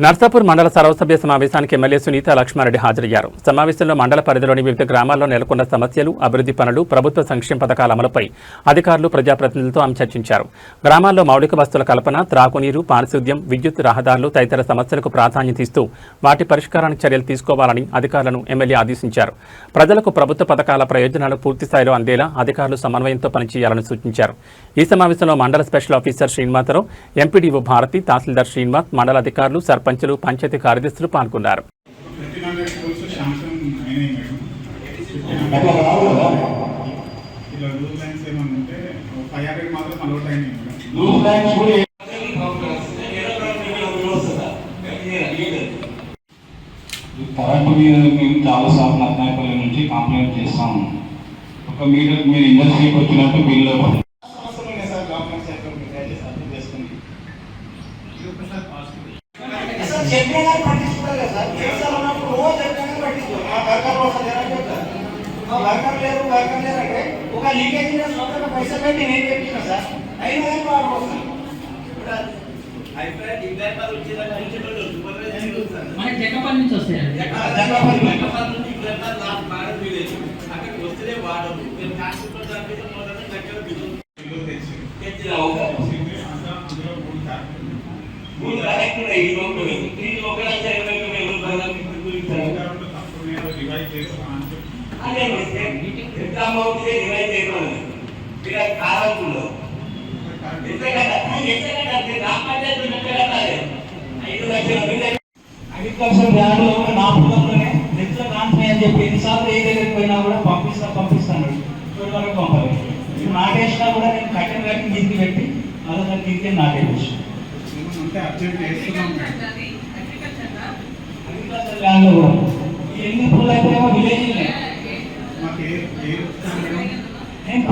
నర్సాపూర్ మండల సర్వసభ్య సమావేశానికి ఎమ్మెల్యే సునీత లక్ష్మారెడ్డి హాజరయ్యారు. సమావేశంలో మండల పరిధిలోని వివిధ గ్రామాల్లో నెలకొన్న సమస్యలు, అభివృద్ధి పనులు, ప్రభుత్వ సంక్షేమ పథకాల అమలుపై అధికారులు, ప్రజాప్రతినిధులతో ఆమె చర్చించారు. గ్రామాల్లో మౌలిక వస్తువుల కల్పన, త్రాగునీరు, పారిశుద్ధ్యం, విద్యుత్, రహదారులు తదితర సమస్యలకు ప్రాధాన్యత ఇస్తూ వాటి పరిష్కారానికి చర్యలు తీసుకోవాలని అధికారులను ఎమ్మెల్యే ఆదేశించారు. ప్రజలకు ప్రభుత్వ పథకాల ప్రయోజనాలు పూర్తిస్థాయిలో అందేలా అధికారులు సమన్వయంతో పనిచేయాలని సూచించారు. ఈ సమావేశంలో mandal special officer Srinivasarao, MPDO Bharati, tahsildar Srinivas, mandal అధికారులు, సర్పంచులు, పంచాయతీ కార్యదర్శులు పాల్గొన్నారు. కరెంటు మీద మేము చాలాసార్లు నర్నాయపల్లి నుంచి కంప్లైంట్ చేస్తాము. ఒక మీటర్ మీరు ఇండస్ట్రీకి వచ్చినట్టు బిల్లు ఒక లీకేజ్ పైసలు పెట్టి నేను పెట్టినా సార్ అయినా మనకి జగ్గపల్లి నుంచి వస్తాయండి. అగ్రికల్చర్ ల్యాండ్లో నా పొలంలోనే నెట్లో కాన్ఫై అని చెప్పి ఎన్నిసార్లు ఏ దగ్గరికి పోయినా కూడా పంపిస్తాను. ఇప్పటి వరకు పంపాలి. నాటేసినా కూడా నేను కట్టెలు కట్టి నీటికి పెట్టి అలా నీటికి నాటేసి అగ్రికల్చర్ ల్యాండ్లో కూడా ఎన్ని పూలు అయితే విలేజ్ నేను